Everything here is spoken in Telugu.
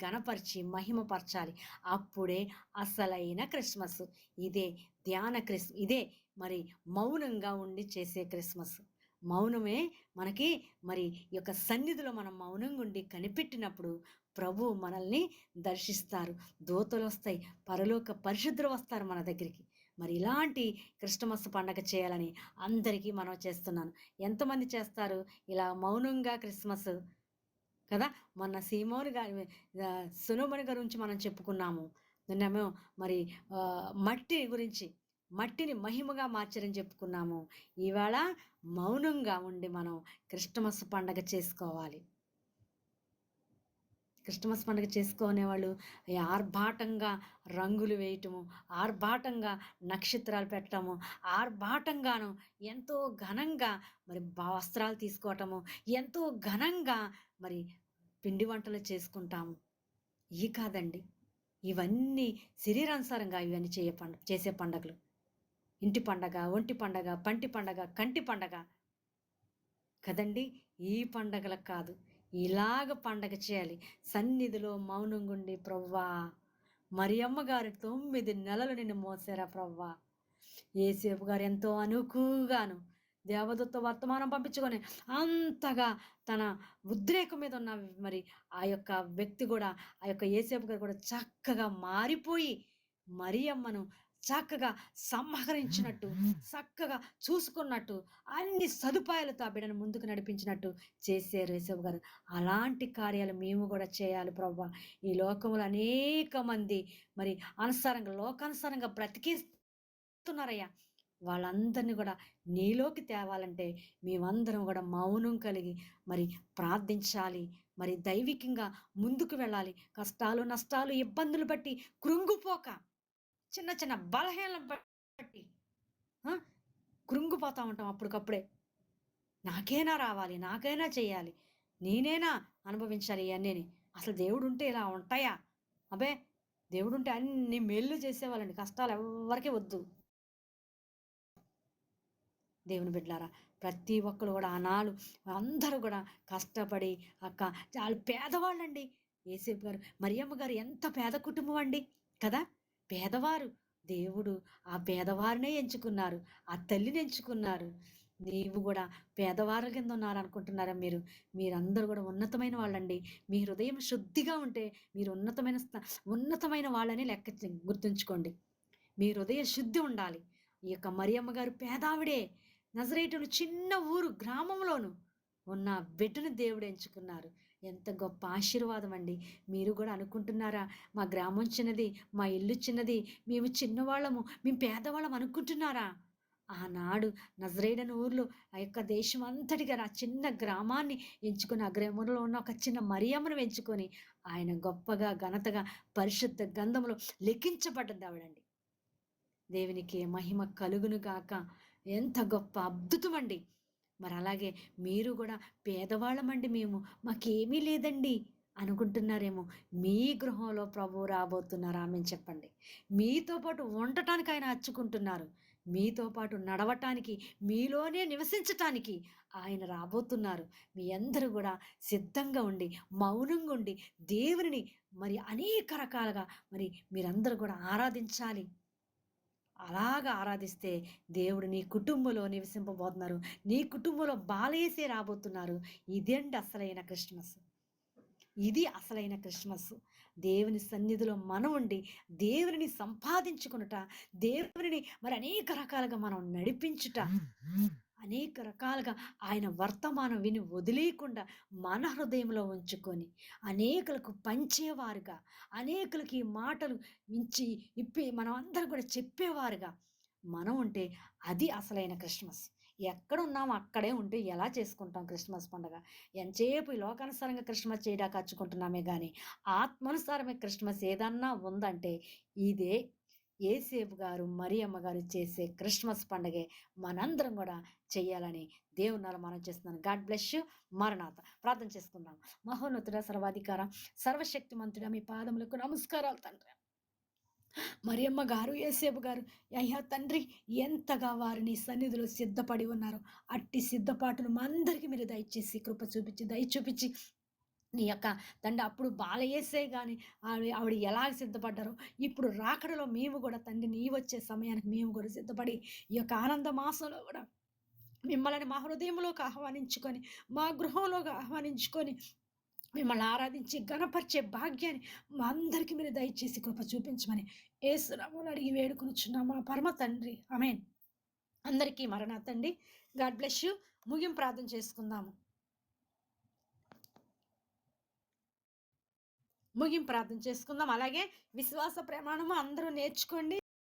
ఘనపరిచి మహిమపరచాలి. అప్పుడే అసలైన క్రిస్మస్. ఇదే ఇదే మరి మౌనంగా ఉండి చేసే క్రిస్మస్. మౌనమే మనకి మరి ఈ యొక్క సన్నిధిలో మనం మౌనంగా ఉండి కనిపెట్టినప్పుడు ప్రభువు మనల్ని దర్శిస్తారు. దూతలొస్తాయి. పరలోక పరిశుద్ధులు వస్తారు మన దగ్గరికి. మరి ఇలాంటి క్రిస్టమస్ పండగ చేయాలని అందరికీ మనవి చేస్తున్నాను. ఎంతమంది చేస్తారు ఇలా మౌనంగా క్రిస్మస్? కదా! మొన్న సీమోను గారి సొలొమోను గారి గురించి మనం చెప్పుకున్నాము. నిన్నేమో మరి మట్టి గురించి, మట్టిని మహిమగా మార్చారని చెప్పుకున్నాము. ఇవాళ మౌనంగా ఉండి మనం క్రిస్టమస్ పండగ చేసుకోవాలి. క్రిస్టమస్ పండుగ చేసుకునేవాళ్ళు ఆర్భాటంగా రంగులు వేయటము, ఆర్భాటంగా నక్షత్రాలు పెట్టడము, ఆర్భాటంగాను ఎంతో ఘనంగా మరి వస్త్రాలు తీసుకోవటము, ఎంతో ఘనంగా మరి పిండి వంటలు చేసుకుంటాము. ఇవి కాదండి. ఇవన్నీ శరీరానుసారంగా ఇవన్నీ చేసే పండగలు. ఇంటి పండగ, ఒంటి పండగ, పంటి పండగ, కంటి పండగ కదండి. ఈ పండగలకు కాదు, ఇలాగ పండగ చేయాలి. సన్నిధిలో మౌనంగుండి, ప్రవ్వా మరియమ్మ గారు 9 నెలలు నిన్ను మోసారా ప్రవ్వా. యేసేపు గారు ఎంతో అనుకుగాను దేవదూత వర్తమానం పంపించుకొని అంతగా తన ఉద్రేకం మీద ఉన్న మరి ఆ యొక్క వ్యక్తి కూడా, ఆ యొక్క యేసేపు గారు కూడా చక్కగా మారిపోయి మరియమ్మను చక్కగా సంహరించినట్టు, చక్కగా చూసుకున్నట్టు, అన్ని సదుపాయాలతో ఆ బిడ్డను ముందుకు నడిపించినట్టు చేశారు యేసేపు గారు. అలాంటి కార్యాలు మేము కూడా చేయాలి ప్రభువా. ఈ లోకంలో అనేక మంది మరి లోకానుసారంగా బ్రతికేస్తున్నారయ్యా. వాళ్ళందరినీ కూడా నీలోకి తేవాలంటే మేమందరం కూడా మౌనం కలిగి మరి ప్రార్థించాలి. మరి దైవికంగా ముందుకు వెళ్ళాలి. కష్టాలు, నష్టాలు, ఇబ్బందులు బట్టి కృంగిపోక, చిన్న చిన్న బలహీనలను బట్టి కృంగిపోతా ఉంటాం అప్పటికప్పుడే. నాకైనా రావాలి, నాకైనా చేయాలి, నేనేనా అనుభవించాలి ఇవన్నీ. అసలు దేవుడు ఉంటే ఇలా ఉంటాయా? అబే, దేవుడుంటే అన్ని మేళ్ళు చేసేవాళ్ళండి. కష్టాలు ఎవ్వరికీ వద్దు. దేవుని బిడ్డలారా, ప్రతి ఒక్కరు కూడా ఆనాడు అందరూ కూడా కష్టపడి చాలా పేదవాళ్ళండి. యేసేపు గారు, మరియమ్మ గారు ఎంత పేద కుటుంబం అండి కదా. పేదవారు. దేవుడు ఆ పేదవారినే ఎంచుకున్నారు, ఆ తల్లిని ఎంచుకున్నారు. నీవు కూడా పేదవారి కింద ఉన్నారనుకుంటున్నారా? మీరందరూ కూడా ఉన్నతమైన వాళ్ళండి. మీ హృదయం శుద్ధిగా ఉంటే మీరు ఉన్నతమైన వాళ్ళని గుర్తుంచుకోండి. మీ హృదయ శుద్ధి ఉండాలి. ఈ యొక్క మరియమ్మ గారు పేదావిడే. నజరేటును చిన్న ఊరు గ్రామంలోను ఉన్న బిడ్డను దేవుడు ఎంచుకున్నారు. ఎంత గొప్ప ఆశీర్వాదం అండి. మీరు కూడా అనుకుంటున్నారా, మా గ్రామం చిన్నది, మా ఇల్లు చిన్నది, మేము చిన్నవాళ్ళము, మేము పేదవాళ్ళం అనుకుంటున్నారా? ఆనాడు నజరేడని ఊర్లో ఆ యొక్క దేశం అంతటిగా ఆ చిన్న గ్రామాన్ని ఎంచుకొని, ఆ గ్రామంలో ఉన్న ఒక చిన్న మరియమ్మను ఎంచుకొని ఆయన గొప్పగా ఘనతగా పరిశుద్ధ గంధంలో లెక్కించబడ్డది ఆవిడండి. దేవునికి మహిమ కలుగును గాక. ఎంత గొప్ప అద్భుతం అండి. మరి అలాగే మీరు కూడా పేదవాళ్ళమండి, మాకేమీ లేదండి అనుకుంటున్నారేమో. మీ గృహంలో ప్రభువు రాబోతున్నారు. ఆమె చెప్పండి. మీతో పాటు ఉండటానికి ఆయన హచ్చుకుంటున్నారు. మీతో పాటు నడవటానికి, మీలోనే నివసించటానికి ఆయన రాబోతున్నారు. మీ అందరూ కూడా సిద్ధంగా ఉండి, మౌనంగా ఉండి దేవుని మరి అనేక రకాలుగా మరి మీరందరూ కూడా ఆరాధించాలి. అలాగా ఆరాధిస్తే దేవుడు నీ కుటుంబంలో నివసింపబోతున్నారు. నీ కుటుంబంలో బాలయేసే రాబోతున్నారు. ఇదేంటి అసలైన క్రిస్మస్. ఇది అసలైన క్రిస్మస్. దేవుని సన్నిధిలో మనం ఉండి దేవుని సంపాదించుకునుట, దేవుని మరి అనేక రకాలుగా మనం నడిపించుట, అనేక రకాలుగా ఆయన వర్తమానం విని వదిలేయకుండా మన హృదయంలో ఉంచుకొని అనేకులకు పంచేవారుగా, అనేకులకి మాటలు మనం అందరం కూడా చెప్పేవారుగా మనం ఉంటే అది అసలైన క్రిస్మస్. ఎక్కడున్నామో అక్కడే ఉంటే ఎలా చేసుకుంటాం క్రిస్మస్ పండుగ? ఎంతసేపు ఈ లోకానుసారంగా క్రిస్మస్ చేయడానికి కచ్చుకుంటున్నామే కానీ ఆత్మానుసారమే క్రిస్మస్ ఏదన్నా ఉందంటే ఇదే యేసేపు గారు, మరియమ్మ గారు చేసే క్రిస్మస్ పండుగే మనందరం కూడా చెయ్యాలని దేవుని మనం చేస్తున్నాను. God bless you. మరణాత. ప్రార్థన చేసుకుందాం. మహోన్నతుడ, సర్వాధికార, సర్వశక్తిమంతుడ, మీ పాదములకు నమస్కారాలు తండ్రి. మరియమ్మ గారు, యేసేపు గారు, అయ్యా తండ్రి, ఎంతగా వారిని సన్నిధిలో సిద్ధపడి ఉన్నారు. అట్టి సిద్ధపాటును మా అందరికీ మీరు దయచేసి కృప చూపించి, దయ చూపించి నీ యొక్క తండ్రి అప్పుడు బాలయేసే గాని ఆవిడ ఎలాగ సిద్ధపడ్డారో ఇప్పుడు రాకడలో మేము కూడా తండ్రి నీ వచ్చే సమయానికి మేము కూడా సిద్ధపడి ఈ యొక్క ఆనంద మాసంలో కూడా మిమ్మల్ని మా హృదయంలోకి ఆహ్వానించుకొని మా గృహంలోకి ఆహ్వానించుకొని మిమ్మల్ని ఆరాధించి గణపరిచే భాగ్యాన్ని మా అందరికీ మీరు దయచేసి కృప చూపించమని ఏసునామములో అడిగి వేడుకొనుచున్నాము మా పరమ తండ్రి ఆమేన్. అందరికీ మరణాతండి. God bless you. ముగింపు ప్రార్థన చేసుకుందాము. ముగింపు ప్రార్థన చేసుకుందాం. అలాగే విశ్వాస ప్రమాణము అందరూ నేర్చుకోండి.